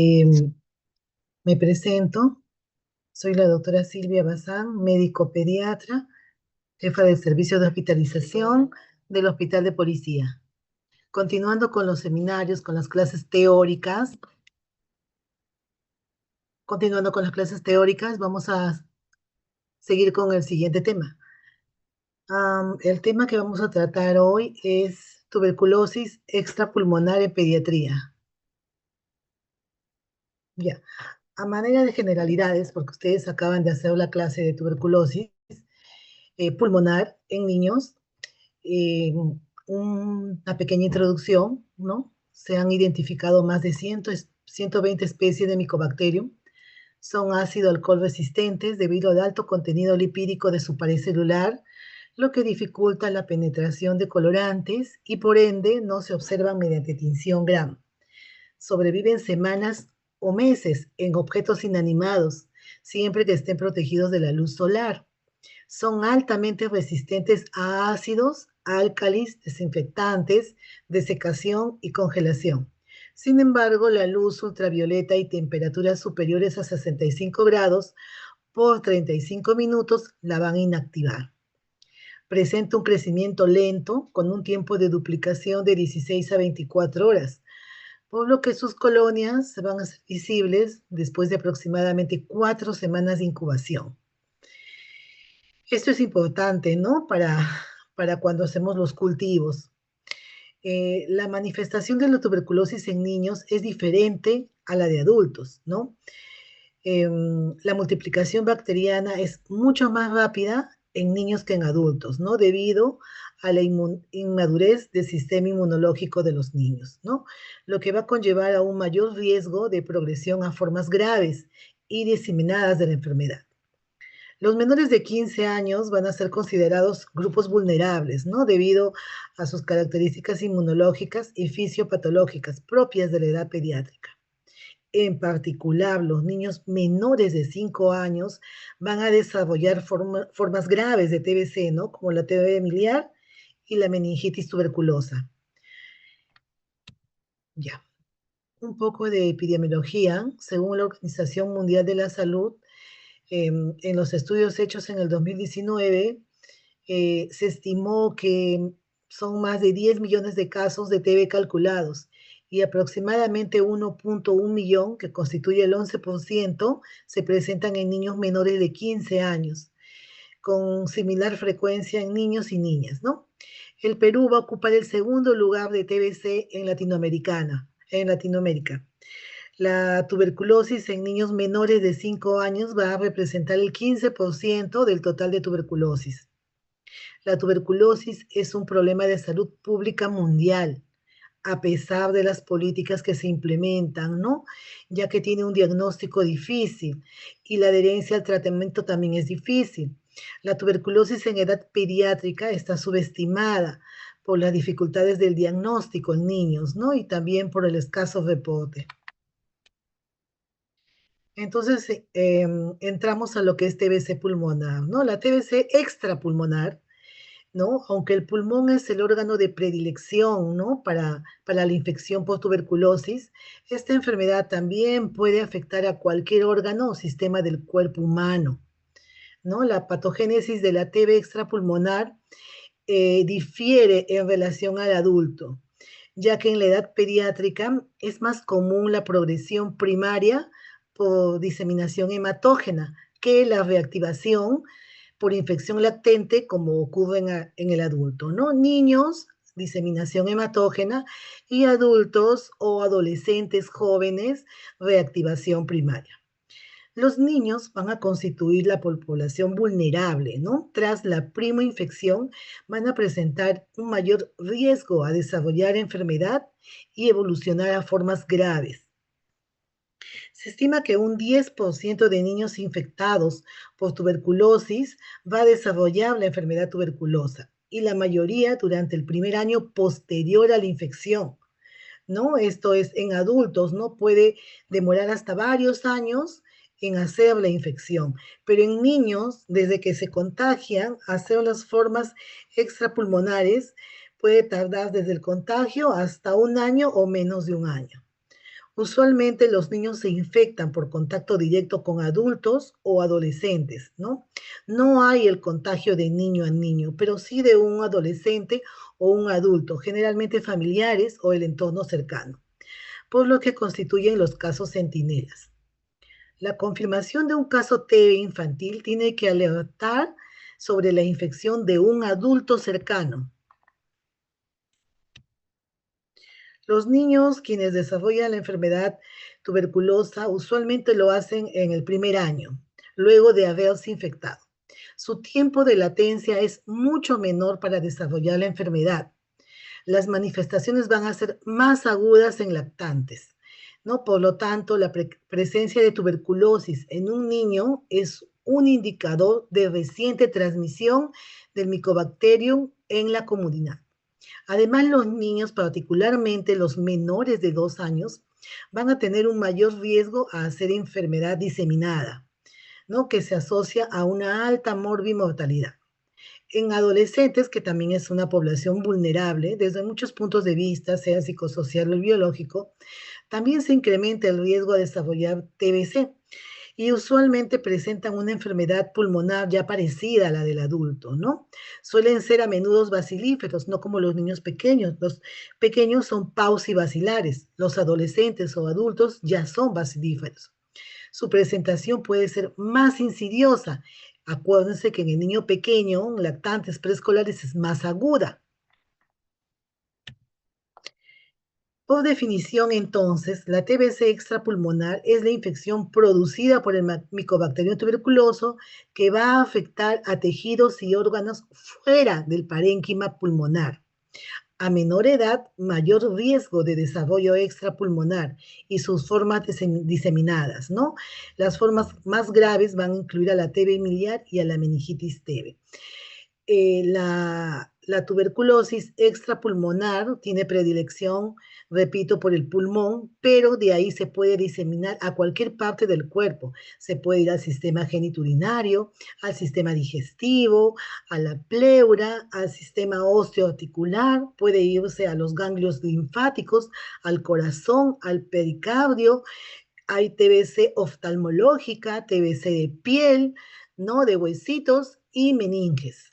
Em, Me presento, soy la doctora Silvia Bazán, médico pediatra, jefa del servicio de hospitalización del Hospital de Policía. Continuando con los seminarios, con las clases teóricas, vamos a seguir con el siguiente tema. El tema que vamos a tratar hoy es tuberculosis extrapulmonar en pediatría. Ya, a manera de generalidades, porque ustedes acaban de hacer la clase de tuberculosis pulmonar en niños, una pequeña introducción, ¿no? Se han identificado más de 120 especies de Mycobacterium. Son ácido alcohol resistentes debido al alto contenido lipídico de su pared celular, lo que dificulta la penetración de colorantes y por ende no se observan mediante tinción Gram. Sobreviven semanas o meses en objetos inanimados, siempre que estén protegidos de la luz solar. Son altamente resistentes a ácidos, álcalis, desinfectantes, desecación y congelación. Sin embargo, la luz ultravioleta y temperaturas superiores a 65 grados por 35 minutos la van a inactivar. Presenta un crecimiento lento con un tiempo de duplicación de 16 a 24 horas, por lo que sus colonias van a ser visibles después de aproximadamente 4 semanas de incubación. Esto es importante, ¿no? Para cuando hacemos los cultivos. La manifestación de la tuberculosis en niños es diferente a la de adultos, ¿no? La multiplicación bacteriana es mucho más rápida en niños que en adultos, ¿no? Debido a la inmadurez del sistema inmunológico de los niños, ¿no? Lo que va a conllevar a un mayor riesgo de progresión a formas graves y diseminadas de la enfermedad. Los menores de 15 años van a ser considerados grupos vulnerables, ¿no? Debido a sus características inmunológicas y fisiopatológicas propias de la edad pediátrica. En particular, los niños menores de 5 años van a desarrollar formas graves de TBC, ¿no? Como la TB miliar y la meningitis tuberculosa. Ya, un poco de epidemiología. Según la Organización Mundial de la Salud, en los estudios hechos en el 2019, se estimó que son más de 10 millones de casos de TB calculados y aproximadamente 1.1 millón, que constituye el 11%, se presentan en niños menores de 15 años, con similar frecuencia en niños y niñas, ¿no? El Perú va a ocupar el segundo lugar de TBC en Latinoamérica. La tuberculosis en niños menores de 5 años va a representar el 15% del total de tuberculosis. La tuberculosis es un problema de salud pública mundial, a pesar de las políticas que se implementan, ¿no? Ya que tiene un diagnóstico difícil y la adherencia al tratamiento también es difícil. La tuberculosis en edad pediátrica está subestimada por las dificultades del diagnóstico en niños, ¿no? Y también por el escaso reporte. Entonces, entramos a lo que es TBC pulmonar, ¿no? La TBC extrapulmonar, ¿no? Aunque el pulmón es el órgano de predilección, ¿no? Para la infección por tuberculosis, esta enfermedad también puede afectar a cualquier órgano o sistema del cuerpo humano, ¿no? La patogénesis de la TB extrapulmonar difiere en relación al adulto, ya que en la edad pediátrica es más común la progresión primaria por diseminación hematógena que la reactivación por infección latente como ocurre en el adulto, ¿no? Niños, diseminación hematógena y adultos o adolescentes jóvenes, reactivación primaria. Los niños van a constituir la población vulnerable, ¿no? Tras la primoinfección van a presentar un mayor riesgo a desarrollar enfermedad y evolucionar a formas graves. Se estima que un 10% de niños infectados por tuberculosis va a desarrollar la enfermedad tuberculosa y la mayoría durante el primer año posterior a la infección, ¿no? Esto es en adultos, ¿no? Puede demorar hasta varios años en hacer la infección, pero en niños, desde que se contagian, hacer las formas extrapulmonares puede tardar desde el contagio hasta un año o menos de un año. Usualmente los niños se infectan por contacto directo con adultos o adolescentes, ¿no? No hay el contagio de niño a niño, pero sí de un adolescente o un adulto, generalmente familiares o el entorno cercano, por lo que constituyen los casos centinelas. La confirmación de un caso TB infantil tiene que alertar sobre la infección de un adulto cercano. Los niños quienes desarrollan la enfermedad tuberculosa usualmente lo hacen en el primer año, luego de haberse infectado. Su tiempo de latencia es mucho menor para desarrollar la enfermedad. Las manifestaciones van a ser más agudas en lactantes, ¿no? Por lo tanto, la presencia de tuberculosis en un niño es un indicador de reciente transmisión del Mycobacterium en la comunidad. Además, los niños, particularmente los menores de 2 años, van a tener un mayor riesgo a hacer enfermedad diseminada, ¿no? Que se asocia a una alta morbimortalidad. En adolescentes, que también es una población vulnerable desde muchos puntos de vista, sea psicosocial o biológico, también se incrementa el riesgo a desarrollar TBC y usualmente presentan una enfermedad pulmonar ya parecida a la del adulto, ¿no? Suelen ser a menudo bacilíferos, no como los niños pequeños. Los pequeños son paucibacilares, los adolescentes o adultos ya son bacilíferos. Su presentación puede ser más insidiosa. Acuérdense que en el niño pequeño, lactantes preescolares, es más aguda. Por definición, entonces, la TBC extrapulmonar es la infección producida por el Mycobacterium tuberculoso que va a afectar a tejidos y órganos fuera del parénquima pulmonar. A menor edad, mayor riesgo de desarrollo extrapulmonar y sus formas diseminadas, ¿no? Las formas más graves van a incluir a la TB miliar y a la meningitis TB. La tuberculosis extrapulmonar tiene predilección, repito, por el pulmón, pero de ahí se puede diseminar a cualquier parte del cuerpo. Se puede ir al sistema genitourinario, al sistema digestivo, a la pleura, al sistema osteoarticular, puede irse a los ganglios linfáticos, al corazón, al pericardio. Hay TBC oftalmológica, TBC de piel, ¿no? De huesitos y meninges.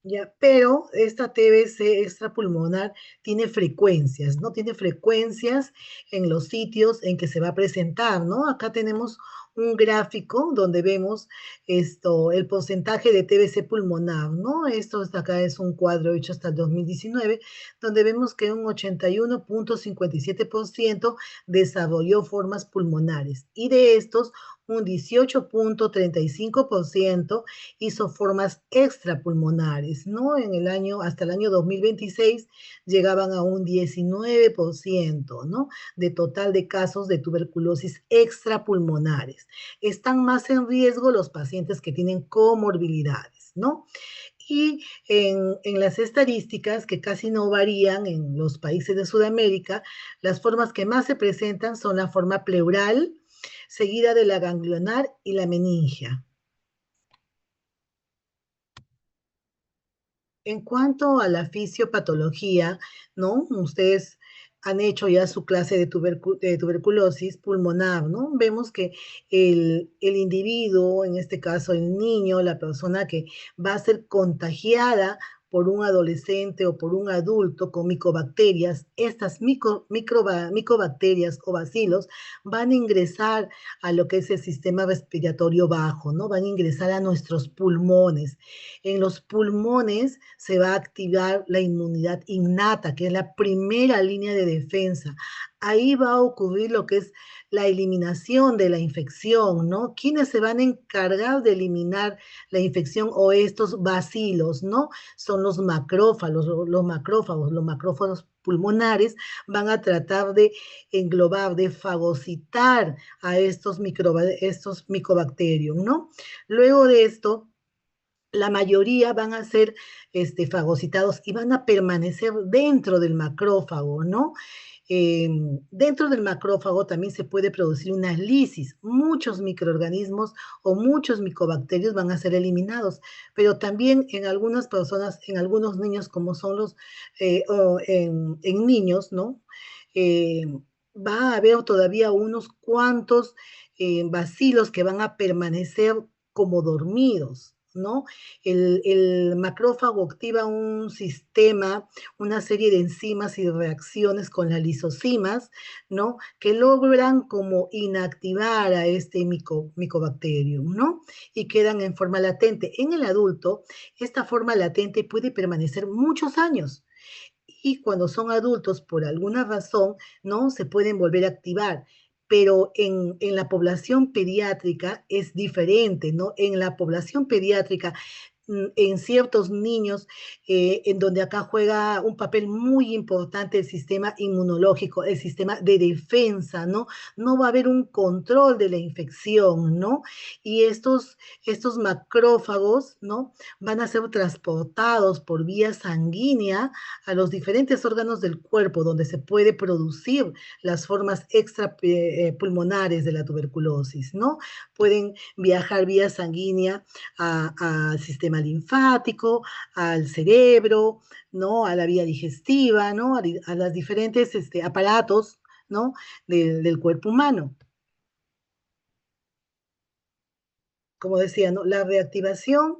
Ya, pero esta TBC extrapulmonar tiene frecuencias, ¿no? Tiene frecuencias en los sitios en que se va a presentar, ¿no? Acá tenemos un gráfico donde vemos el porcentaje de TBC pulmonar, ¿no? Esto de acá es un cuadro hecho hasta el 2019, donde vemos que un 81.57% desarrolló formas pulmonares y de estos un 18.35% hizo formas extrapulmonares, ¿no? Hasta el año 2026 llegaban a un 19%, ¿no? De total de casos de tuberculosis extrapulmonares. Están más en riesgo los pacientes que tienen comorbilidades, ¿no? Y en las estadísticas, que casi no varían en los países de Sudamérica, las formas que más se presentan son la forma pleural, seguida de la ganglionar y la meningia. En cuanto a la fisiopatología, ¿no? Ustedes han hecho ya su clase de tuberculosis pulmonar, ¿no? Vemos que el individuo, en este caso el niño, la persona que va a ser contagiada por un adolescente o por un adulto con micobacterias, estas micobacterias o bacilos van a ingresar a lo que es el sistema respiratorio bajo, ¿no? Van a ingresar a nuestros pulmones. En los pulmones se va a activar la inmunidad innata, que es la primera línea de defensa. Ahí va a ocurrir lo que es la eliminación de la infección, ¿no? ¿Quiénes se van a encargar de eliminar la infección o estos bacilos, ¿no? Son los macrófagos, los macrófagos pulmonares van a tratar de englobar, de fagocitar a estos micobacterios, ¿no? Luego de esto, la mayoría van a ser fagocitados y van a permanecer dentro del macrófago, ¿no? Dentro del macrófago también se puede producir una lisis. Muchos microorganismos o muchos micobacterios van a ser eliminados, pero también en algunas personas, en algunos niños, como son los, o en niños, ¿no? Eh, Va a haber todavía unos cuantos bacilos que van a permanecer como dormidos, ¿no? El macrófago activa un sistema, una serie de enzimas y reacciones con las lisocimas, ¿no? Que logran como inactivar a este micobacterium, ¿no? Y quedan en forma latente. En el adulto, esta forma latente puede permanecer muchos años y cuando son adultos, por alguna razón, ¿no? Se pueden volver a activar. Pero en la población pediátrica es diferente, ¿no? En la población pediátrica en ciertos niños, en donde acá juega un papel muy importante el sistema inmunológico, el sistema de defensa, ¿no? No va a haber un control de la infección, ¿no? Y estos macrófagos, ¿no? Van a ser transportados por vía sanguínea a los diferentes órganos del cuerpo donde se puede producir las formas extrapulmonares de la tuberculosis, ¿no? Pueden viajar vía sanguínea al sistema linfático, al cerebro, ¿no? A la vía digestiva, ¿no? A los diferentes aparatos, ¿no? Del cuerpo humano. Como decía, ¿no? La reactivación,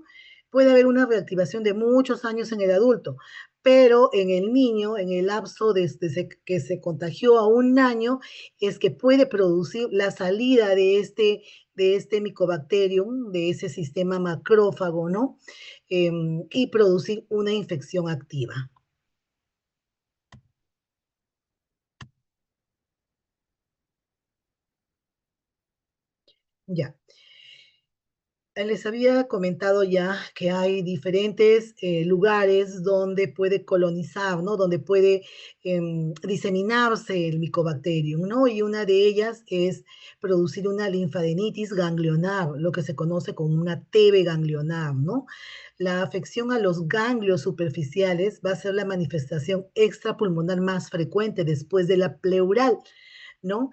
puede haber una reactivación de muchos años en el adulto, pero en el niño, en el lapso desde que se contagió a un año, es que puede producir la salida de este micobacterium, de ese sistema macrófago, ¿no? Y producir una infección activa. Ya. Les había comentado ya que hay diferentes lugares donde puede colonizar, ¿no? Donde puede diseminarse el micobacterium, ¿no? Y una de ellas es producir una linfadenitis ganglionar, lo que se conoce como una TB ganglionar, ¿no? La afección a los ganglios superficiales va a ser la manifestación extrapulmonar más frecuente después de la pleural, ¿no?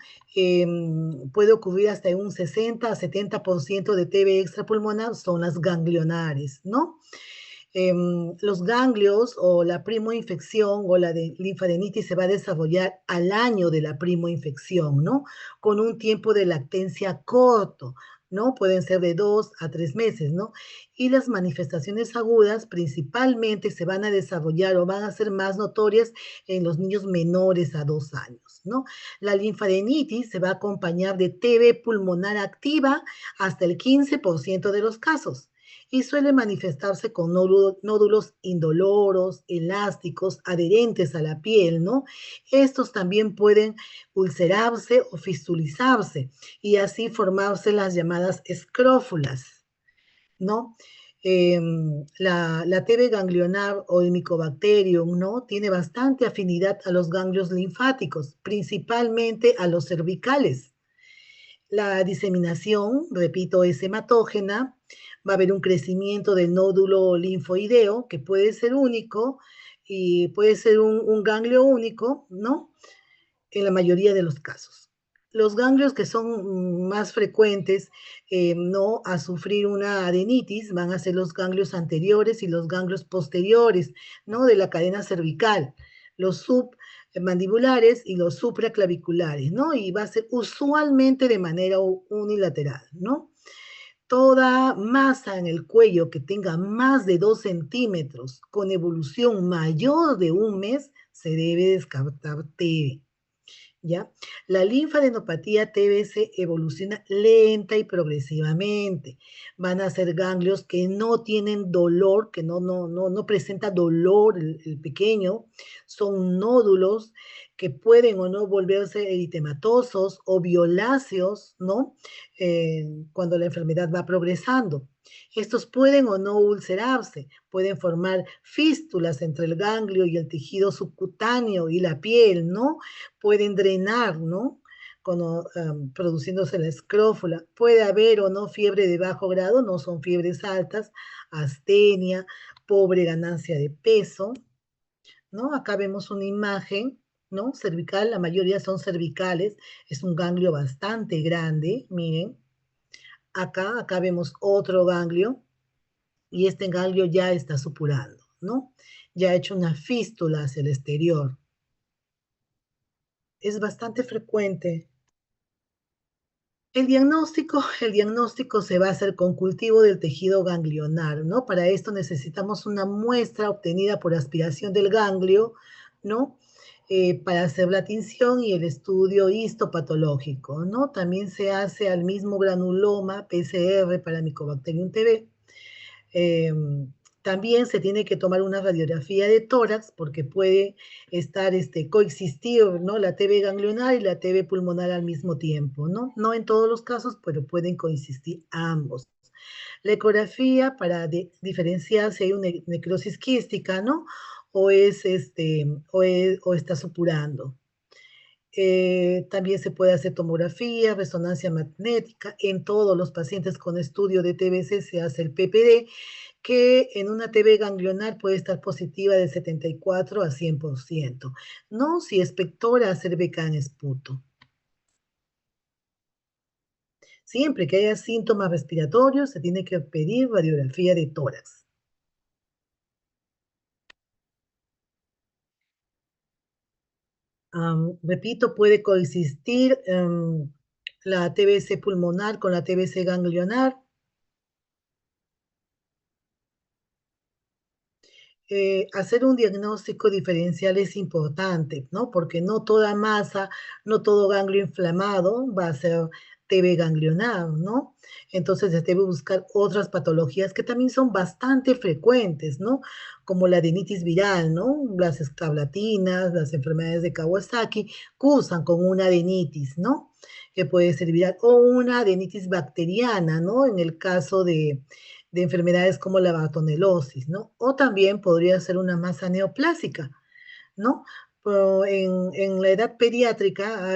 Puede ocurrir hasta en un 60 a 70% de TB extrapulmonar son las ganglionares, ¿no? Los ganglios o la primoinfección o la de linfadenitis se va a desarrollar al año de la primoinfección, ¿no? Con un tiempo de lactencia corto, ¿no? Pueden ser de 2 a 3 meses, ¿no? Y las manifestaciones agudas principalmente se van a desarrollar o van a ser más notorias en los niños menores a 2 años, ¿no? La linfadenitis se va a acompañar de TB pulmonar activa hasta el 15% de los casos y suele manifestarse con nódulos indoloros, elásticos, adherentes a la piel, ¿no? Estos también pueden ulcerarse o fistulizarse y así formarse las llamadas escrófulas, ¿no? La TB ganglionar o el micobacterium, ¿no? Tiene bastante afinidad a los ganglios linfáticos, principalmente a los cervicales. La diseminación, repito, es hematógena, va a haber un crecimiento del nódulo linfoideo que puede ser único y puede ser un ganglio único, ¿no? En la mayoría de los casos. Los ganglios que son más frecuentes no a sufrir una adenitis van a ser los ganglios anteriores y los ganglios posteriores, ¿no? De la cadena cervical, los submandibulares y los supraclaviculares, ¿no? Y va a ser usualmente de manera unilateral, ¿no? Toda masa en el cuello que tenga más de 2 centímetros con evolución mayor de un mes se debe descartar TB. ¿Ya? La linfadenopatía TBC evoluciona lenta y progresivamente. Van a ser ganglios que no tienen dolor, que no presenta dolor el pequeño. Son nódulos que pueden o no volverse eritematosos o violáceos, ¿no? Cuando la enfermedad va progresando. Estos pueden o no ulcerarse, pueden formar fístulas entre el ganglio y el tejido subcutáneo y la piel, ¿no? Pueden drenar, ¿no? Cuando, produciéndose la escrófula. Puede haber o no fiebre de bajo grado, no son fiebres altas, astenia, pobre ganancia de peso, ¿no? Acá vemos una imagen, ¿no? Cervical, la mayoría son cervicales, es un ganglio bastante grande, miren. Acá vemos otro ganglio y este ganglio ya está supurando, ¿no? Ya ha hecho una fístula hacia el exterior. Es bastante frecuente. El diagnóstico se va a hacer con cultivo del tejido ganglionar, ¿no? Para esto necesitamos una muestra obtenida por aspiración del ganglio, ¿no? Para hacer la tinción y el estudio histopatológico, ¿no? También se hace al mismo granuloma PCR para Mycobacterium TB. Eh, También se tiene que tomar una radiografía de tórax porque puede estar, coexistir, ¿no? La TB ganglionar y la TB pulmonar al mismo tiempo, ¿no? No en todos los casos, pero pueden coexistir ambos. La ecografía para diferenciar si hay una necrosis quística, ¿no? O está supurando. También se puede hacer tomografía, resonancia magnética. En todos los pacientes con estudio de TBC se hace el PPD, que en una TB ganglionar puede estar positiva de 74 a 100%, ¿no? Si expectora, hacer BK en esputo. Siempre que haya síntomas respiratorios, se tiene que pedir radiografía de tórax. Repito, puede coexistir la TBC pulmonar con la TBC ganglionar. Hacer un diagnóstico diferencial es importante, ¿no? Porque no toda masa, no todo ganglio inflamado va a ser TB ganglionar, ¿no? Entonces se debe buscar otras patologías que también son bastante frecuentes, ¿no? Como la adenitis viral, ¿no? Las escarlatinas, las enfermedades de Kawasaki cursan con una adenitis, ¿no? Que puede ser viral, o una adenitis bacteriana, ¿no? En el caso de enfermedades como la bartonelosis, ¿no? O también podría ser una masa neoplásica, ¿no? Pero en la edad pediátrica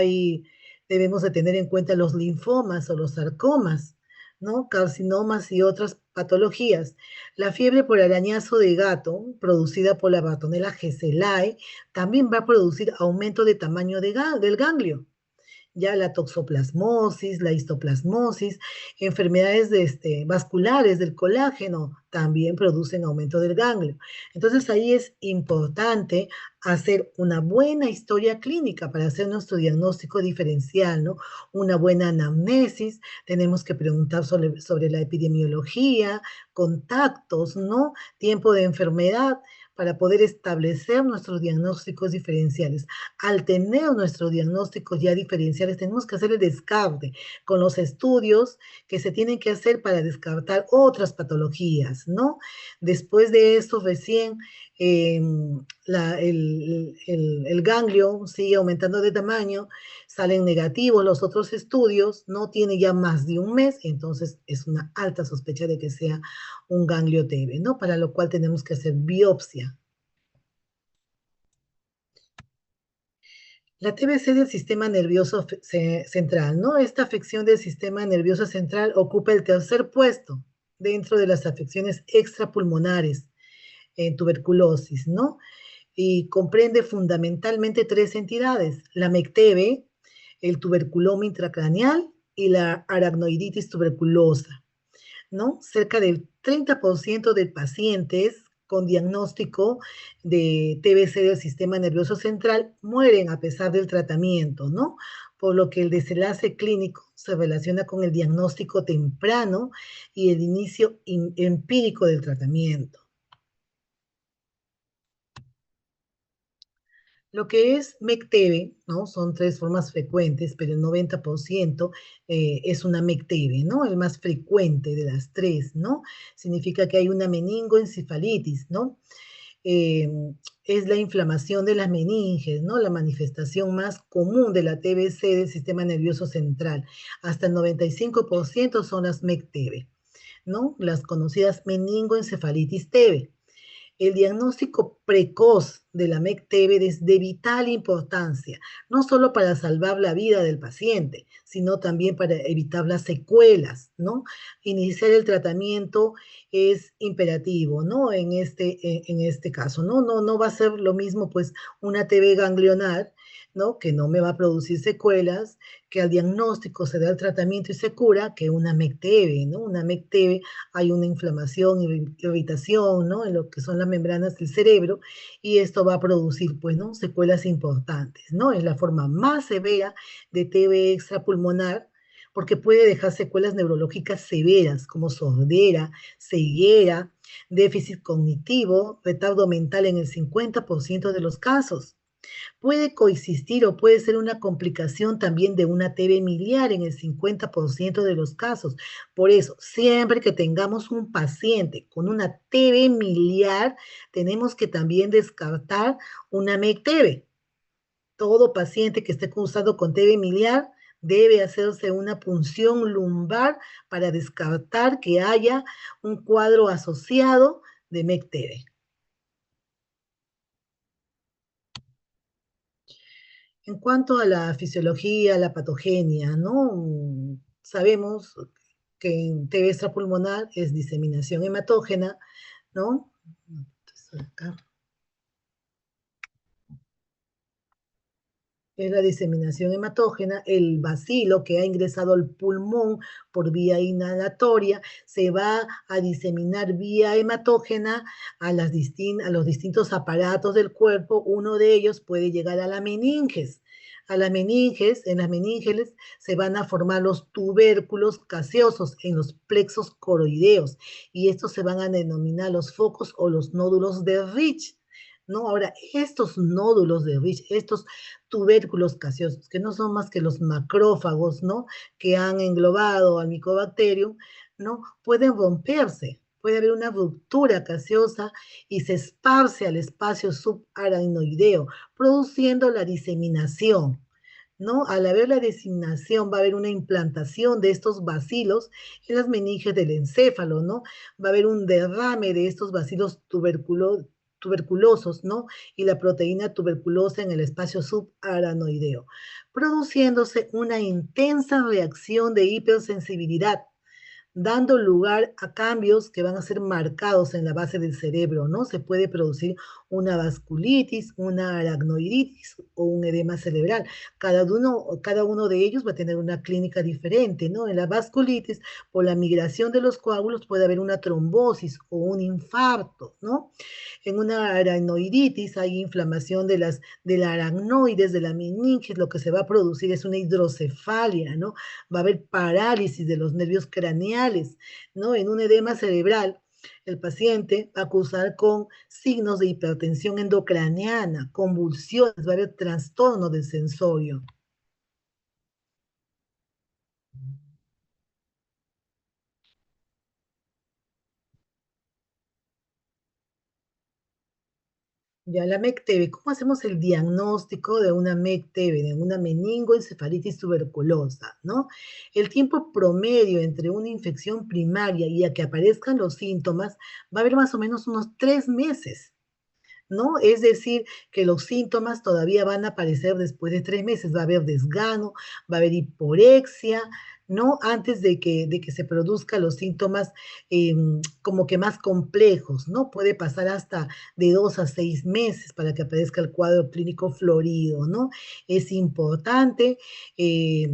debemos de tener en cuenta los linfomas o los sarcomas, ¿no? Carcinomas y otras patologías. La fiebre por arañazo de gato, producida por la Bartonella geselae, también va a producir aumento de tamaño del ganglio, ya la toxoplasmosis, la histoplasmosis, enfermedades vasculares del colágeno también producen aumento del ganglio. Entonces ahí es importante hacer una buena historia clínica para hacer nuestro diagnóstico diferencial, ¿no? Una buena anamnesis, tenemos que preguntar sobre la epidemiología, contactos, ¿no? Tiempo de enfermedad para poder establecer nuestros diagnósticos diferenciales. Al tener nuestros diagnósticos ya diferenciales, tenemos que hacer el descarte con los estudios que se tienen que hacer para descartar otras patologías, ¿no? Después de esto, recién eh, el ganglio sigue aumentando de tamaño, salen negativos los otros estudios, no tiene ya más de un mes, entonces es una alta sospecha de que sea un ganglio TB, ¿no? Para lo cual tenemos que hacer biopsia. La TBC del sistema nervioso central, ¿no? Esta afección del sistema nervioso central ocupa el tercer puesto dentro de las afecciones extrapulmonares en tuberculosis, ¿no? Y comprende fundamentalmente tres entidades: la MECTB, el tuberculoma intracraneal y la aracnoiditis tuberculosa, ¿no? Cerca del 30% de pacientes con diagnóstico de TBC del sistema nervioso central mueren a pesar del tratamiento, ¿no? Por lo que el desenlace clínico se relaciona con el diagnóstico temprano y el inicio empírico del tratamiento. Lo que es MECTB, ¿no? Son tres formas frecuentes, pero el 90% es una MECTB, ¿no? El más frecuente de las tres, ¿no? Significa que hay una meningoencefalitis, ¿no? Eh, es la inflamación de las meninges, ¿no? La manifestación más común de la TBC del sistema nervioso central. Hasta el 95% son las MECTB, ¿no? Las conocidas meningoencefalitis TB. El diagnóstico precoz de la MECTB es de vital importancia, no solo para salvar la vida del paciente, sino también para evitar las secuelas, ¿no? Iniciar el tratamiento es imperativo, ¿no? En este caso, ¿no? No va a ser lo mismo, pues, una TB ganglionar ¿no? Que no me va a producir secuelas, que al diagnóstico se da el tratamiento y se cura, que una MECTEBE, ¿no? Una MECTEBE hay una inflamación, irritación, ¿no? En lo que son las membranas del cerebro, y esto va a producir, pues, ¿no? Secuelas importantes, ¿no? Es la forma más severa de TB extrapulmonar, porque puede dejar secuelas neurológicas severas, como sordera, ceguera, déficit cognitivo, retardo mental en el 50% de los casos. Puede coexistir o puede ser una complicación también de una TB miliar en el 50% de los casos. Por eso, siempre que tengamos un paciente con una TB miliar, tenemos que también descartar una MECTEBE. Todo paciente que esté cursando con TB miliar debe hacerse una punción lumbar para descartar que haya un cuadro asociado de MECTEBE. En cuanto a la fisiología, la patogenia, ¿no? Sabemos que en TB extrapulmonar es diseminación hematógena, ¿no? Entonces, acá es la diseminación hematógena, el bacilo que ha ingresado al pulmón por vía inhalatoria se va a diseminar vía hematógena a los distintos aparatos del cuerpo. Uno de ellos puede llegar a la meninges. A las meninges, en las meninges se van a formar los tubérculos caseosos en los plexos coroideos y estos se van a denominar los focos o los nódulos de Rich. ¿No? Ahora, estos nódulos de Rich, estos tubérculos caseosos, que no son más que los macrófagos, ¿no? Que han englobado al Mycobacterium, ¿no? Pueden romperse, puede haber una ruptura caseosa y se esparce al espacio subaracnoideo, produciendo la diseminación. ¿No? Al haber la diseminación va a haber una implantación de estos bacilos en las meninges del encéfalo, ¿no? Va a haber un derrame de estos bacilos tuberculosos, ¿no? Y la proteína tuberculosa en el espacio subaranoideo, produciéndose una intensa reacción de hipersensibilidad dando lugar a cambios que van a ser marcados en la base del cerebro, ¿no? Se puede producir una vasculitis, una aracnoiditis o un edema cerebral. Cada uno de ellos va a tener una clínica diferente, ¿no? En la vasculitis, por la migración de los coágulos, puede haber una trombosis o un infarto, ¿no? En una aracnoiditis hay inflamación de la aracnoides, de la meninges, lo que se va a producir es una hidrocefalia, ¿no? Va a haber parálisis de los nervios craneales, ¿no? En un edema cerebral, el paciente va a cursar con signos de hipertensión endocraniana, convulsiones, va a haber trastorno del sensorio. Ya la MECTEBE, ¿cómo hacemos el diagnóstico de una MECTEBE, de una meningoencefalitis tuberculosa, ¿no? El tiempo promedio entre una infección primaria y a que aparezcan los síntomas va a haber más o menos unos 3 meses. ¿No? Es decir, que los síntomas todavía van a aparecer después de 3 meses. Va a haber desgano, va a haber hiporexia, ¿no? Antes de que se produzcan los síntomas como que más complejos, ¿no? Puede pasar hasta de 2 a 6 meses para que aparezca el cuadro clínico florido, ¿no? Es importante eh,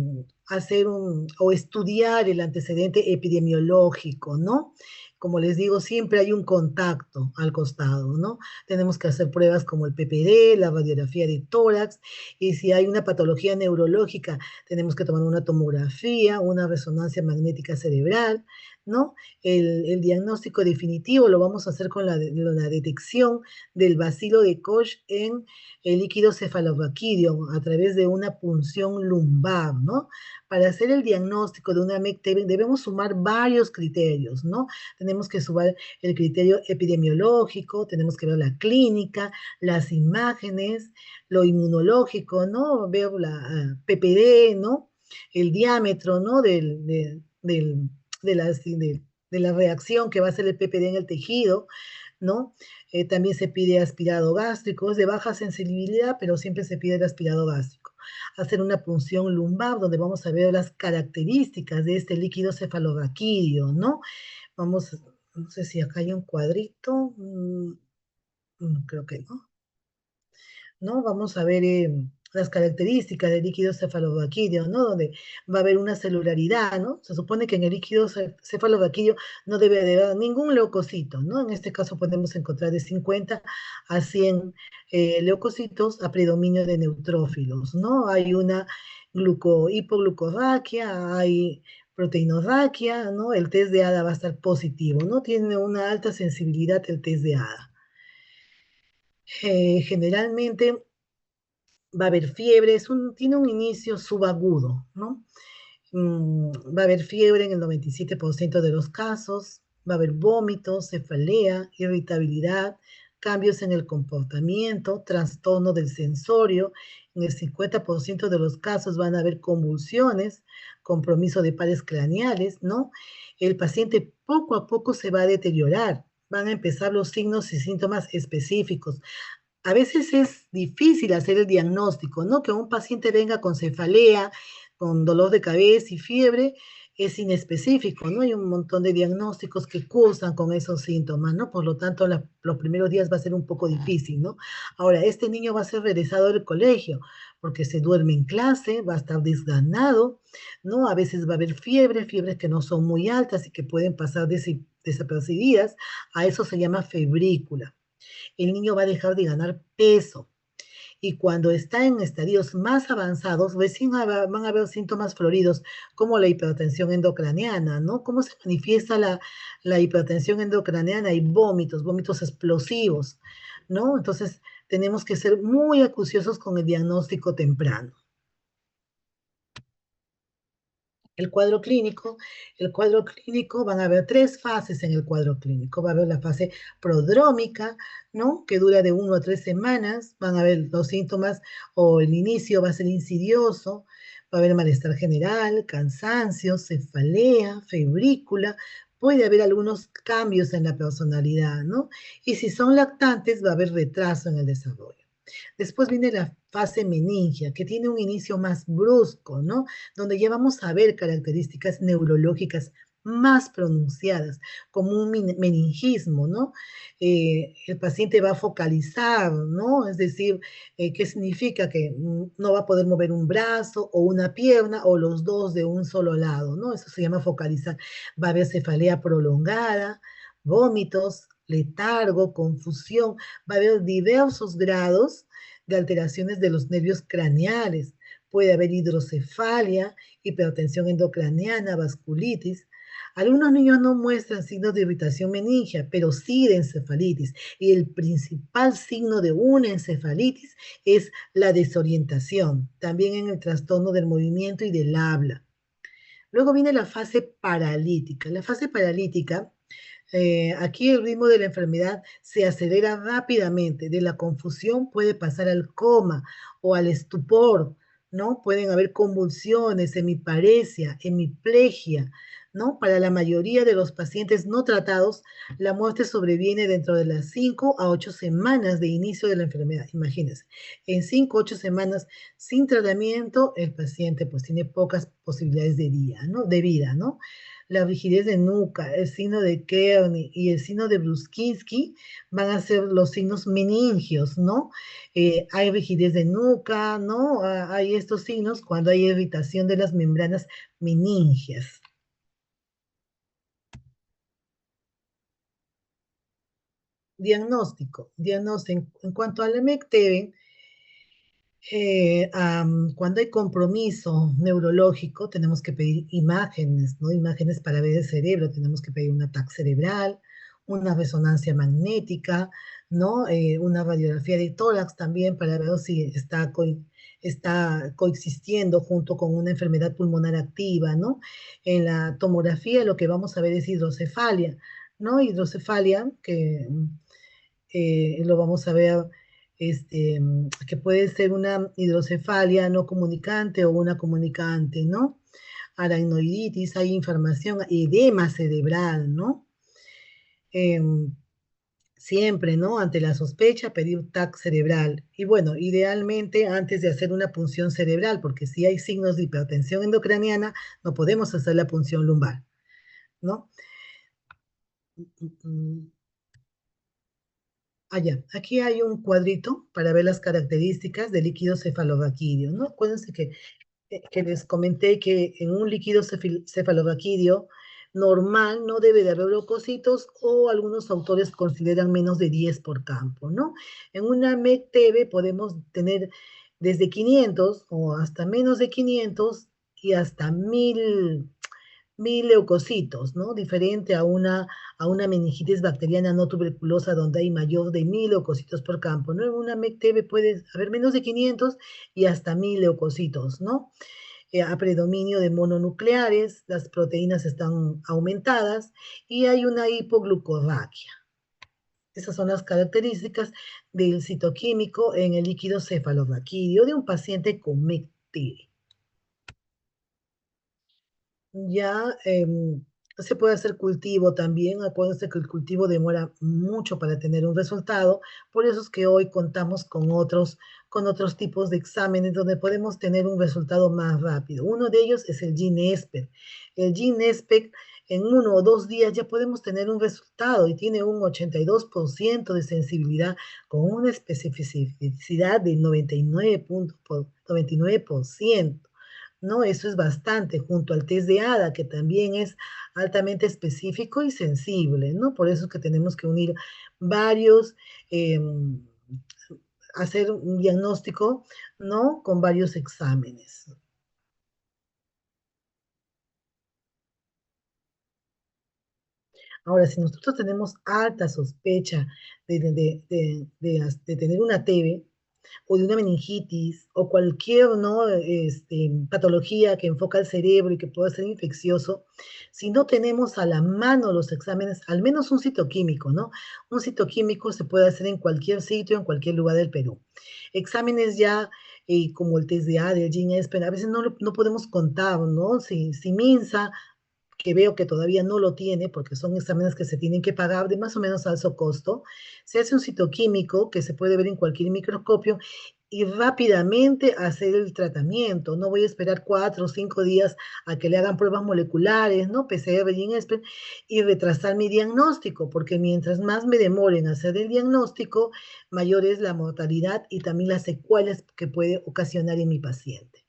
hacer o estudiar el antecedente epidemiológico, ¿no? Como les digo, siempre hay un contacto al costado, ¿no? Tenemos que hacer pruebas como el PPD, la radiografía de tórax, y si hay una patología neurológica, tenemos que tomar una tomografía, una resonancia magnética cerebral, ¿no? El diagnóstico definitivo lo vamos a hacer con la detección del bacilo de Koch en el líquido cefalorraquídeo a través de una punción lumbar, ¿no? Para hacer el diagnóstico de una MECTEB debemos sumar varios criterios, ¿no? Tenemos que sumar el criterio epidemiológico, tenemos que ver la clínica, las imágenes, lo inmunológico, ¿no? Ver la PPD, ¿no? El diámetro, ¿no? De la reacción que va a hacer el PPD en el tejido, ¿no? También se pide aspirado gástrico, es de baja sensibilidad, pero siempre se pide el aspirado gástrico. Hacer una punción lumbar, donde vamos a ver las características de este líquido cefalorraquídeo, ¿no? Vamos, no sé si acá hay un cuadrito, creo que no. ¿No? Vamos a ver las características del líquido cefalorraquídeo, ¿no? Donde va a haber una celularidad, ¿no? Se supone que en el líquido cefalorraquídeo no debe de haber ningún leucocito, ¿no? En este caso podemos encontrar de 50 a 100 leucocitos a predominio de neutrófilos, ¿no? Hay una hipoglucorraquia, hay proteinorraquia, ¿no? El test de ADA va a estar positivo, ¿no? Tiene una alta sensibilidad el test de ADA. Generalmente va a haber fiebre, tiene un inicio subagudo, ¿no? Va a haber fiebre en el 97% de los casos, va a haber vómitos, cefalea, irritabilidad, cambios en el comportamiento, trastorno del sensorio. En el 50% de los casos van a haber convulsiones, compromiso de pares craneales, ¿no? El paciente poco a poco se va a deteriorar, van a empezar los signos y síntomas específicos. A veces es difícil hacer el diagnóstico, ¿no? Que un paciente venga con cefalea, con dolor de cabeza y fiebre, es inespecífico, ¿no? Hay un montón de diagnósticos que cursan con esos síntomas, ¿no? Por lo tanto, los primeros días va a ser un poco difícil, ¿no? Ahora, este niño va a ser regresado del colegio porque se duerme en clase, va a estar desganado, ¿no? A veces va a haber fiebres que no son muy altas y que pueden pasar desapercibidas. A eso se llama febrícula. El niño va a dejar de ganar peso. Y cuando está en estadios más avanzados, recién van a haber síntomas floridos, como la hipertensión endocraniana, ¿no? ¿Cómo se manifiesta la hipertensión endocraniana? Hay vómitos explosivos, ¿no? Entonces, tenemos que ser muy acuciosos con el diagnóstico temprano. El cuadro clínico, van a haber 3 fases en el cuadro clínico. Va a haber la fase prodrómica, ¿no? Que dura de 1 a 3 semanas. Van a haber los síntomas o el inicio va a ser insidioso. Va a haber malestar general, cansancio, cefalea, febrícula. Puede haber algunos cambios en la personalidad, ¿no? Y si son lactantes, va a haber retraso en el desarrollo. Después viene la fase meningia, que tiene un inicio más brusco, ¿no? Donde ya vamos a ver características neurológicas más pronunciadas, como un meningismo, ¿no? El paciente va a focalizar, ¿no? Es decir, ¿qué significa? Que no va a poder mover un brazo o una pierna o los dos de un solo lado, ¿no? Eso se llama focalizar. Va a haber cefalea prolongada, vómitos, letargo, confusión, va a haber diversos grados de alteraciones de los nervios craneales. Puede haber hidrocefalia, hipertensión endocraniana, vasculitis. Algunos niños no muestran signos de irritación meningia, pero sí de encefalitis. Y el principal signo de una encefalitis es la desorientación, también en el trastorno del movimiento y del habla. Luego viene la fase paralítica. La fase paralítica, aquí el ritmo de la enfermedad se acelera rápidamente. De la confusión puede pasar al coma o al estupor, ¿no? Pueden haber convulsiones, hemiparesia, hemiplegia, ¿no? Para la mayoría de los pacientes no tratados, la muerte sobreviene dentro de las 5 a 8 semanas de inicio de la enfermedad. Imagínense, en 5 a 8 semanas sin tratamiento, el paciente pues tiene pocas posibilidades de vida, ¿no? La rigidez de nuca, el signo de Kearney y el signo de Bruskinski van a ser los signos meningios, ¿no? Hay rigidez de nuca, ¿no? Hay estos signos cuando hay irritación de las membranas meningias. Diagnóstico. En cuanto al MECTEBE, cuando hay compromiso neurológico, tenemos que pedir imágenes, ¿no? Imágenes para ver el cerebro, tenemos que pedir un TAC cerebral, una resonancia magnética, ¿no? Una radiografía de tórax también para ver si está coexistiendo junto con una enfermedad pulmonar activa, ¿no? En la tomografía lo que vamos a ver es hidrocefalia, ¿no? Hidrocefalia, que lo vamos a ver, que puede ser una hidrocefalia no comunicante o una comunicante, ¿no? Aracnoiditis, hay inflamación, edema cerebral, ¿no? Siempre, ¿no? Ante la sospecha, pedir TAC cerebral. Y bueno, idealmente antes de hacer una punción cerebral, porque si hay signos de hipertensión endocraniana, no podemos hacer la punción lumbar, ¿no? Allá, aquí hay un cuadrito para ver las características del líquido cefalorraquídeo, ¿no? Acuérdense que les comenté que en un líquido cefalorraquídeo normal no debe de haber leucocitos o algunos autores consideran menos de 10 por campo, ¿no? En una MEC-TB podemos tener desde 500 o hasta menos de 500 y hasta 1000 leucocitos, ¿no? Diferente a una meningitis bacteriana no tuberculosa donde hay mayor de 1000 leucocitos por campo, ¿no? En una MEC-TB puede haber menos de 500 y hasta 1000 leucocitos, ¿no? A predominio de mononucleares, las proteínas están aumentadas y hay una hipoglucorraquia. Esas son las características del citoquímico en el líquido cefalorraquídeo de un paciente con MEC-TB. Ya se puede hacer cultivo también. Acuérdense que el cultivo demora mucho para tener un resultado. Por eso es que hoy contamos con otros tipos de exámenes donde podemos tener un resultado más rápido. Uno de ellos es el GeneSpec. El GeneSpec en 1 o 2 días ya podemos tener un resultado y tiene un 82% de sensibilidad con una especificidad de 99%. ¿No? Eso es bastante, junto al test de ADA, que también es altamente específico y sensible, ¿no? Por eso es que tenemos que unir varios, eh, hacer un diagnóstico, ¿no? Con varios exámenes. Ahora, si nosotros tenemos alta sospecha de tener una TB, o de una meningitis o cualquier, ¿no? Patología que enfoca el cerebro y que pueda ser infeccioso, si no tenemos a la mano los exámenes, al menos un citoquímico, ¿no? Un citoquímico se puede hacer en cualquier sitio, en cualquier lugar del Perú. Exámenes ya como el test de ADE, el GeneSpec, a veces no podemos contar, ¿no? Si MINSA, que veo que todavía no lo tiene, porque son exámenes que se tienen que pagar de más o menos alto costo, se hace un citoquímico que se puede ver en cualquier microscopio y rápidamente hacer el tratamiento. No voy a esperar 4 o 5 días a que le hagan pruebas moleculares, ¿no? PCR, GeneSpec, y retrasar mi diagnóstico, porque mientras más me demoren a hacer el diagnóstico, mayor es la mortalidad y también las secuelas que puede ocasionar en mi paciente.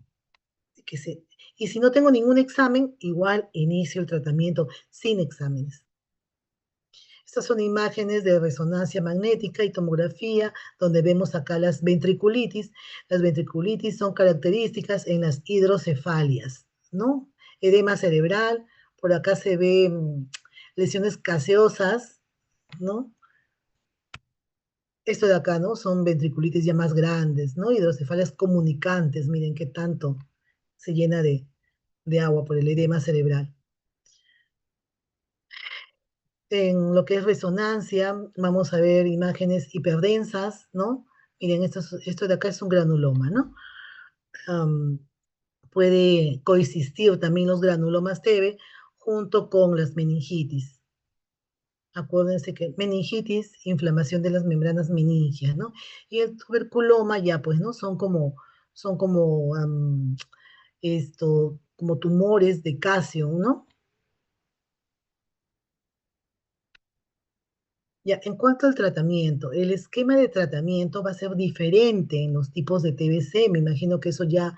Que se, y si no tengo ningún examen, igual inicio el tratamiento sin exámenes. Estas son imágenes de resonancia magnética y tomografía, donde vemos acá las ventriculitis. Las ventriculitis son características en las hidrocefalias, ¿no? Edema cerebral, por acá se ven lesiones gaseosas, ¿no? Esto de acá, ¿no? Son ventriculitis ya más grandes, ¿no? Hidrocefalias comunicantes, miren qué tanto se llena de agua por el edema cerebral. En lo que es resonancia, vamos a ver imágenes hiperdensas, ¿no? Miren, esto de acá es un granuloma, ¿no? Um, Puede coexistir también los granulomas TB junto con las meningitis. Acuérdense que meningitis, inflamación de las membranas meningias, ¿no? Y el tuberculoma ya, pues, ¿no? Son como como tumores de calcio, ¿no? Ya, en cuanto al tratamiento, el esquema de tratamiento va a ser diferente en los tipos de TBC, me imagino que eso ya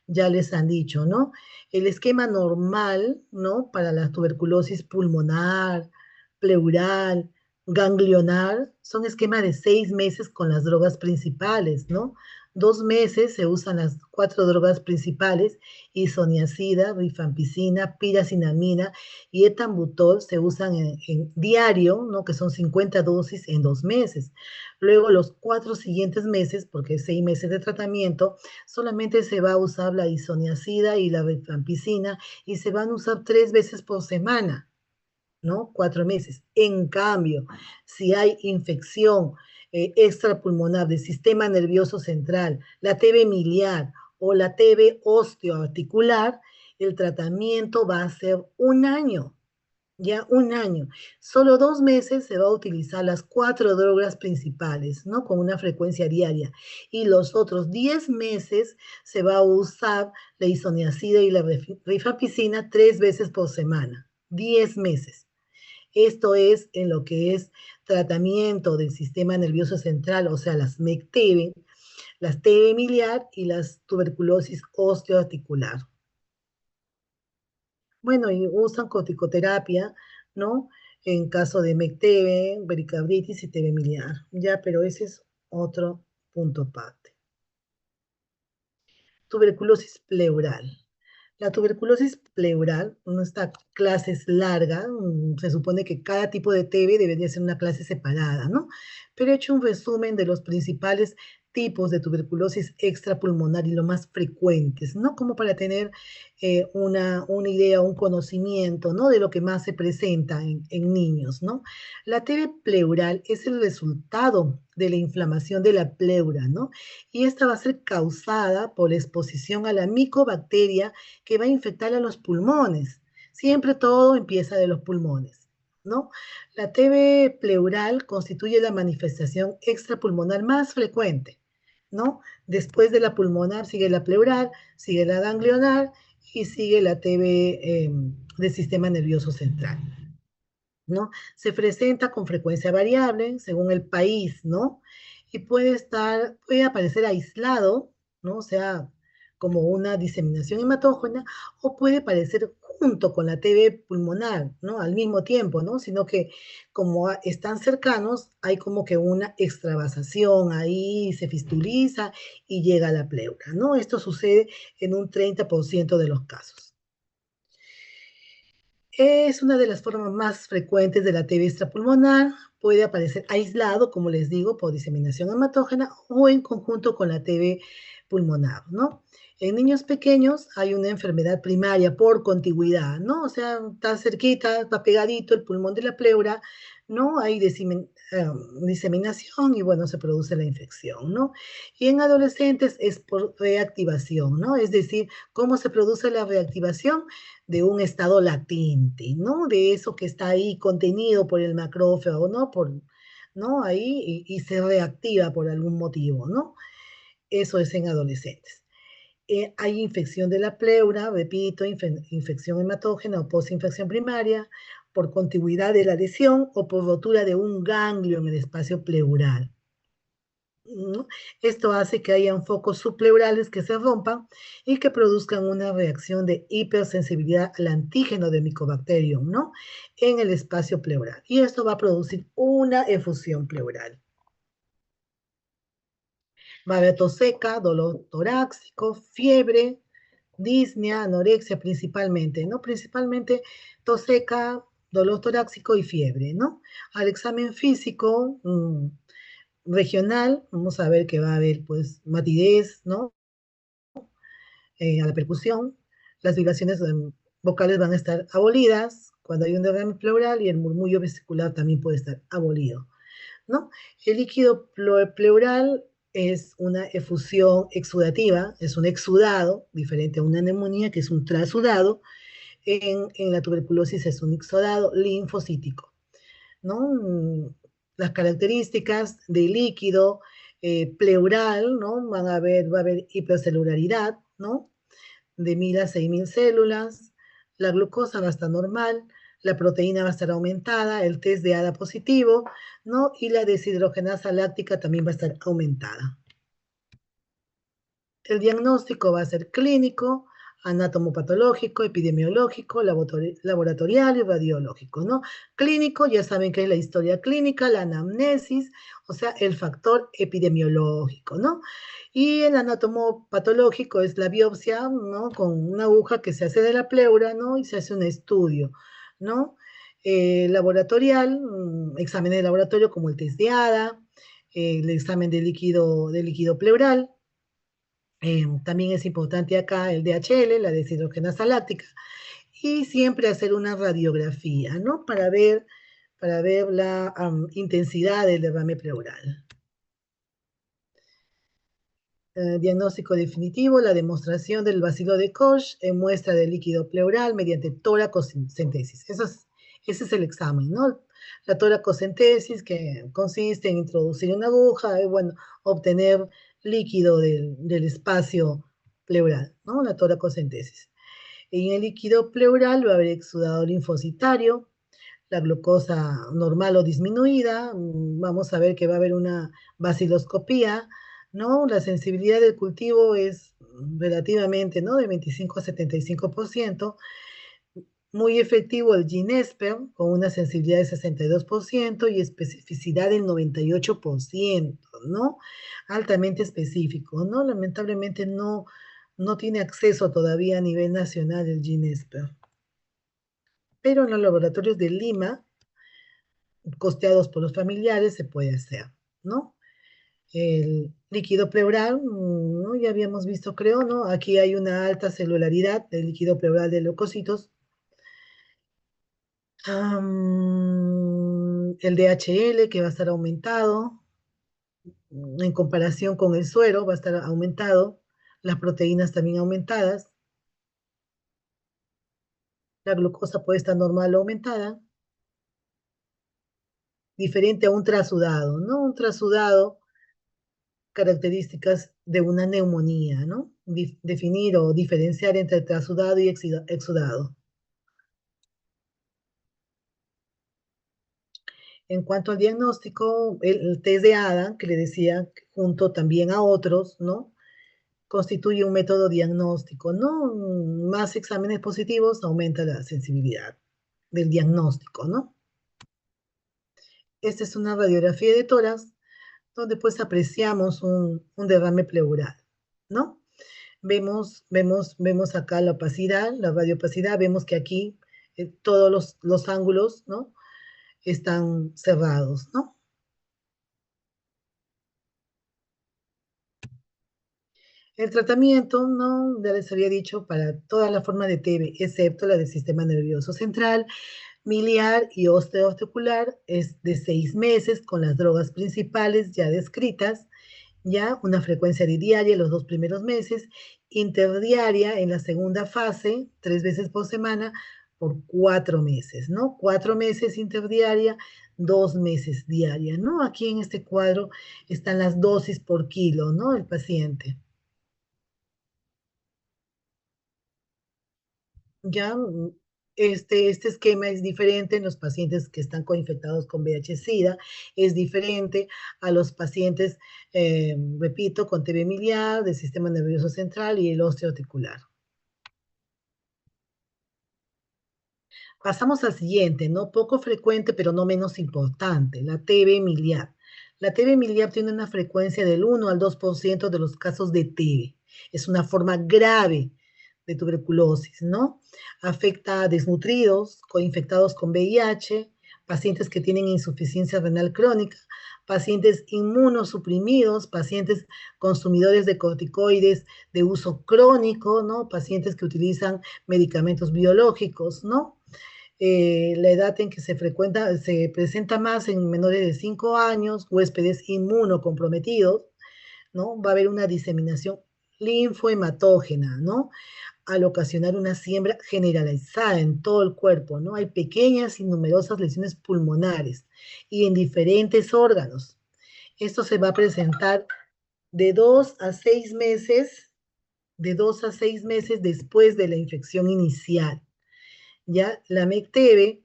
les han dicho, ¿no? El esquema normal, ¿no? Para la tuberculosis pulmonar, pleural, ganglionar, son esquemas de 6 meses con las drogas principales, ¿no? 2 meses se usan las 4 drogas principales, isoniazida, rifampicina, piracinamina y etambutol se usan en diario, ¿no? Que son 50 dosis en 2 meses. Luego los 4 siguientes meses, porque es 6 meses de tratamiento, solamente se va a usar la isoniazida y la rifampicina y se van a usar 3 veces por semana, ¿no? 4 meses. En cambio, si hay infección extrapulmonar del sistema nervioso central, la TB miliar o la TB osteoarticular, el tratamiento va a ser 1 año. Ya 1 año. Solo 2 meses se va a utilizar las 4 drogas principales, ¿no? Con una frecuencia diaria. Y los otros 10 meses se va a usar la isoniazida y la rifampicina 3 veces por semana. 10 meses. Esto es en lo que es tratamiento del sistema nervioso central, o sea, las MEC-TB, las TB miliar y las tuberculosis osteoarticular. Bueno, y usan corticoterapia, ¿no? En caso de MEC-TB, pericarditis y TB miliar. Ya, pero ese es otro punto aparte. Tuberculosis pleural. La tuberculosis pleural, esta clase es larga, se supone que cada tipo de TB debería ser una clase separada, ¿no? Pero he hecho un resumen de los principales tipos de tuberculosis extrapulmonar y los más frecuentes, ¿no? Como para tener una idea, un conocimiento, ¿no? De lo que más se presenta en niños, ¿no? La TB pleural es el resultado de la inflamación de la pleura, ¿no? Y esta va a ser causada por la exposición a la micobacteria que va a infectar a los pulmones. Siempre todo empieza de los pulmones, ¿no? La TB pleural constituye la manifestación extrapulmonar más frecuente, ¿no? Después de la pulmonar sigue la pleural, sigue la ganglionar y sigue la TB del sistema nervioso central, ¿no? Se presenta con frecuencia variable según el país, ¿no? Y puede aparecer aislado, ¿no? O sea, como una diseminación hematógena, o puede aparecer junto con la TB pulmonar, ¿no? Al mismo tiempo, ¿no? Sino que como están cercanos, hay como que una extravasación ahí, se fistuliza y llega a la pleura, ¿no? Esto sucede en un 30% de los casos. Es una de las formas más frecuentes de la TB extrapulmonar. Puede aparecer aislado, como les digo, por diseminación hematógena o en conjunto con la TB pulmonar, ¿no? En niños pequeños hay una enfermedad primaria por contigüidad, ¿no? O sea, está cerquita, está pegadito el pulmón de la pleura, ¿no? Hay diseminación y, bueno, se produce la infección, ¿no? Y en adolescentes es por reactivación, ¿no? Es decir, ¿cómo se produce la reactivación? De un estado latente, ¿no? De eso que está ahí contenido por el macrófago, ¿no? ¿No? Ahí y se reactiva por algún motivo, ¿no? Eso es en adolescentes. Hay infección de la pleura, repito, infección hematógena o postinfección primaria por contigüidad de la lesión o por rotura de un ganglio en el espacio pleural, ¿no? Esto hace que hayan focos subpleurales que se rompan y que produzcan una reacción de hipersensibilidad al antígeno de Mycobacterium, ¿no? En el espacio pleural. Y esto va a producir una efusión pleural. Va a haber tos seca, dolor torácico, fiebre, disnea, anorexia principalmente, ¿no? Principalmente tos seca, dolor torácico y fiebre, ¿no? Al examen físico, regional, vamos a ver que va a haber pues matidez, ¿no? A la percusión, las vibraciones vocales van a estar abolidas cuando hay un derrame pleural y el murmullo vesicular también puede estar abolido, ¿no? El líquido pleural es una efusión exudativa, es un exudado, diferente a una neumonía que es un trasudado, en la tuberculosis es un exudado linfocítico, ¿no? Las características del líquido pleural, ¿no? Va a haber hipercelularidad, ¿no? De 1000 a 6000 células, la glucosa va a estar normal, la proteína va a estar aumentada, el test de ADA positivo, ¿no? Y la deshidrogenasa láctica también va a estar aumentada. El diagnóstico va a ser clínico, anatomopatológico, epidemiológico, laboratorial y radiológico, ¿no? Clínico, ya saben que es la historia clínica, la anamnesis, o sea, el factor epidemiológico, ¿no? Y el anatomopatológico es la biopsia, ¿no? Con una aguja que se hace de la pleura, ¿no? Y se hace un estudio, ¿no? Laboratorial, examen de laboratorio como el test de ADA, el examen de líquido pleural, también es importante acá el DHL, la deshidrogenasa láctica, y siempre hacer una radiografía, ¿no? Para ver la intensidad del derrame pleural. Diagnóstico definitivo, la demostración del bacilo de Koch en muestra de líquido pleural mediante toracocentesis. Ese es el examen, ¿no? La toracocentesis que consiste en introducir una aguja y, bueno, obtener líquido del espacio pleural, ¿no? La toracocentesis. En el líquido pleural va a haber exudado linfocitario, la glucosa normal o disminuida, vamos a ver que va a haber una vaciloscopía, ¿no? La sensibilidad del cultivo es relativamente, ¿no? De 25 a 75%, muy efectivo el Ginesper, con una sensibilidad de 62% y especificidad del 98%, ¿no? Altamente específico, ¿no? Lamentablemente no tiene acceso todavía a nivel nacional el Ginesper. Pero en los laboratorios de Lima, costeados por los familiares, se puede hacer, ¿no? El líquido pleural, ¿no? Ya habíamos visto, creo, ¿no? Aquí hay una alta celularidad del líquido pleural de leucocitos. El DHL que va a estar aumentado en comparación con el suero, va a estar aumentado. Las proteínas también aumentadas. La glucosa puede estar normal o aumentada, diferente a un trasudado, ¿no? Un trasudado, características de una neumonía, ¿no? Definir o diferenciar entre trasudado y exudado. En cuanto al diagnóstico, el test de ADA, que le decía, junto también a otros, ¿no? Constituye un método diagnóstico, ¿no? Más exámenes positivos aumenta la sensibilidad del diagnóstico, ¿no? Esta es una radiografía de tórax donde pues apreciamos un derrame pleural, ¿no? Vemos acá la opacidad, la radiopacidad, vemos que aquí todos los ángulos, ¿no? Están cerrados, ¿no? El tratamiento, ¿no? Ya les había dicho, para todas las formas de TB, excepto la del sistema nervioso central, miliar y osteoarticular, es de 6 meses con las drogas principales ya descritas, ya una frecuencia de diaria en los 2 primeros meses, interdiaria en la segunda fase, 3 veces por semana, por 4 meses, ¿no? 4 meses interdiaria, 2 meses diaria, ¿no? Aquí en este cuadro están las dosis por kilo, ¿no? El paciente. Ya este esquema es diferente en los pacientes que están coinfectados con VIH-Sida, es diferente a los pacientes, repito, con TB miliar, del sistema nervioso central y el osteoarticular. Pasamos al siguiente, ¿no? Poco frecuente, pero no menos importante, la TB miliar. La TB miliar tiene una frecuencia del 1 al 2% de los casos de TB. Es una forma grave de tuberculosis, ¿no? Afecta a desnutridos, coinfectados con VIH, pacientes que tienen insuficiencia renal crónica, pacientes inmunosuprimidos, pacientes consumidores de corticoides de uso crónico, ¿no? Pacientes que utilizan medicamentos biológicos, ¿no? La edad en que se presenta más en menores de 5 años, huéspedes inmunocomprometidos, ¿no? Va a haber una diseminación linfohematógena, ¿no? Al ocasionar una siembra generalizada en todo el cuerpo, ¿no? Hay pequeñas y numerosas lesiones pulmonares y en diferentes órganos. Esto se va a presentar de 2 a 6 meses, de 2 a 6 meses después de la infección inicial. Ya la MECTB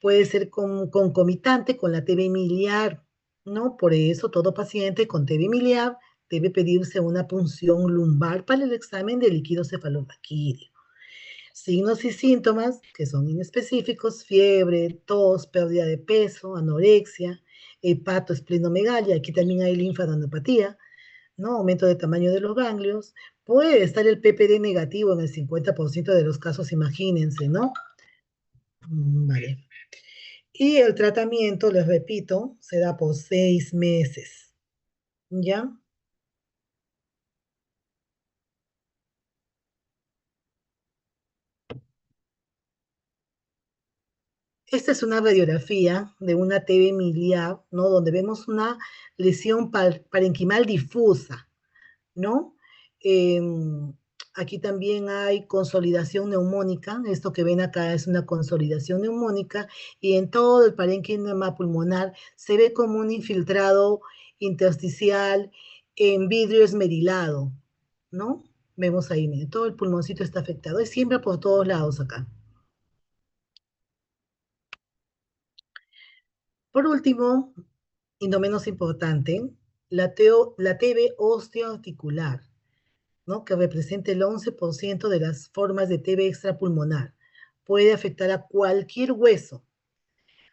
puede ser concomitante con la TB miliar, ¿no? Por eso todo paciente con TB miliar debe pedirse una punción lumbar para el examen de líquido cefalorraquídeo. Signos y síntomas que son inespecíficos: fiebre, tos, pérdida de peso, anorexia, hepatoesplenomegalia, aquí también hay linfadenopatía, ¿no? Aumento de tamaño de los ganglios. Puede estar el PPD negativo en el 50% de los casos, imagínense, ¿no? Vale. Y el tratamiento, les repito, se da por 6 meses. ¿Ya? Esta es una radiografía de una TB miliar, ¿no? Donde vemos una lesión parenquimal difusa, ¿no? Aquí también hay consolidación neumónica. Esto que ven acá es una consolidación neumónica y en todo el parénquima pulmonar se ve como un infiltrado intersticial en vidrio esmerilado, ¿no? Vemos ahí, miren, todo el pulmoncito está afectado. Es siempre por todos lados acá. Por último, y no menos importante, la TB osteoarticular, ¿no? Que representa el 11% de las formas de TB extrapulmonar. Puede afectar a cualquier hueso.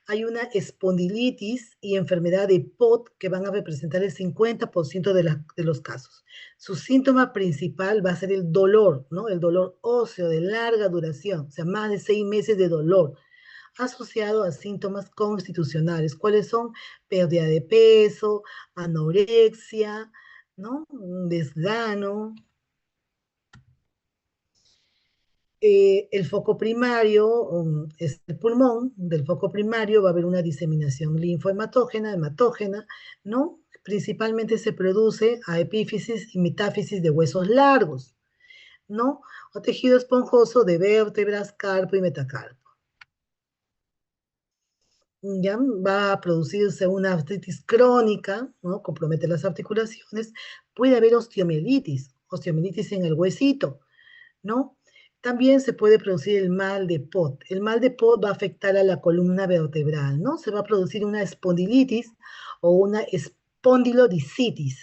Hay una espondilitis y enfermedad de POT que van a representar el 50% de los casos. Su síntoma principal va a ser el dolor, ¿no? El dolor óseo de larga duración, o sea, más de 6 meses de dolor, asociado a síntomas constitucionales. ¿Cuáles son? Pérdida de peso, anorexia, ¿no? Un desgano. El foco primario es el pulmón. Del foco primario va a haber una diseminación linfohematógena, hematógena, ¿no? Principalmente se produce a epífisis y metáfisis de huesos largos, ¿no? O tejido esponjoso de vértebras, carpo y metacarpo. Ya va a producirse una artritis crónica, ¿no? Compromete las articulaciones. Puede haber osteomielitis en el huesito, ¿no? También se puede producir el mal de Pot. El mal de Pot va a afectar a la columna vertebral, ¿no? Se va a producir una espondilitis o una espondilodicitis.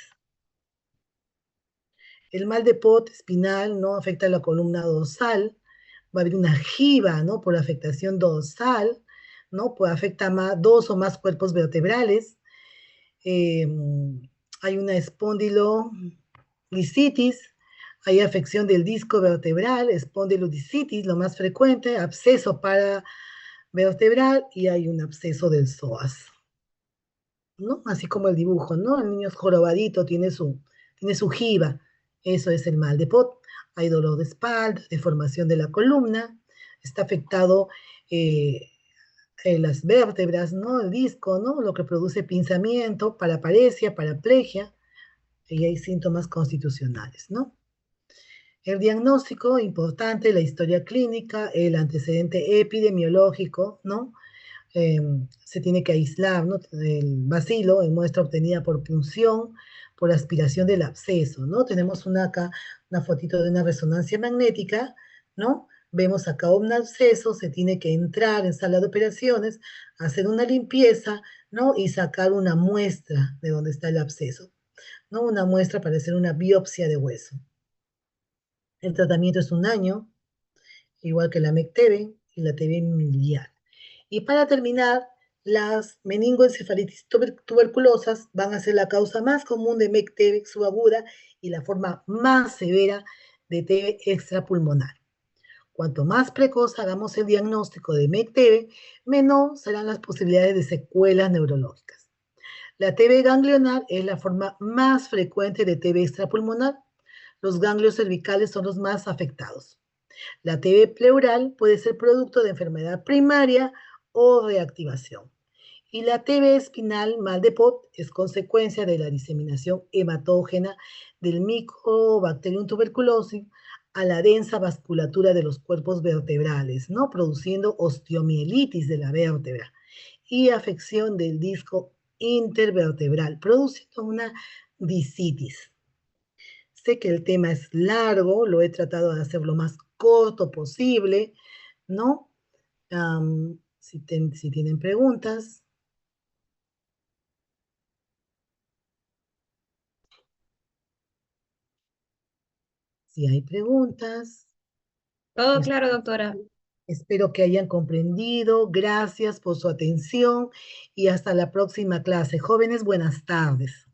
El mal de Pot espinal, ¿no? Afecta a la columna dorsal. Va a haber una jiba, ¿no? Por afectación dorsal, ¿no? Puede afectar más, dos o más cuerpos vertebrales. Eh, Hay una espondilolicitis, hay afección del disco vertebral, espondilodicitis, lo más frecuente, absceso paravertebral y hay un absceso del psoas, ¿no? Así como el dibujo, ¿no? El niño es jorobadito, tiene su jiba, eso es el mal de Pot. Hay dolor de espalda, deformación de la columna, está afectado eh, las vértebras, ¿no? El disco, ¿no? Lo que produce pinzamiento, paraparesia, paraplegia, y hay síntomas constitucionales, ¿no? El diagnóstico, importante, la historia clínica, el antecedente epidemiológico, ¿no? Eh, Se tiene que aislar, ¿no? El bacilo en muestra obtenida por punción, por aspiración del absceso, ¿no? Tenemos acá una fotito de una resonancia magnética, ¿no? Vemos acá un absceso, se tiene que entrar en sala de operaciones, hacer una limpieza, ¿no? Y sacar una muestra de dónde está el absceso, ¿no? Una muestra para hacer una biopsia de hueso. El tratamiento es 1 año, igual que la MECTEBE y la TB miliar. Y para terminar, las meningoencefalitis tuberculosas van a ser la causa más común de MECTEBE subaguda y la forma más severa de TB extrapulmonar. Cuanto más precoz hagamos el diagnóstico de MECTEBE, menor serán las posibilidades de secuelas neurológicas. La TB ganglionar es la forma más frecuente de TB extrapulmonar. Los ganglios cervicales son los más afectados. La TB pleural puede ser producto de enfermedad primaria o reactivación. Y la TB espinal, mal de Pot, es consecuencia de la diseminación hematógena del Mycobacterium tuberculosis a la densa vasculatura de los cuerpos vertebrales, ¿no? Produciendo osteomielitis de la vértebra y afección del disco intervertebral, produciendo una disitis. Sé que el tema es largo, lo he tratado de hacer lo más corto posible, ¿no? Si tienen preguntas. Si hay preguntas, Todo es- claro, doctora. espero que hayan comprendido. Gracias por su atención y hasta la próxima clase. Jóvenes, buenas tardes.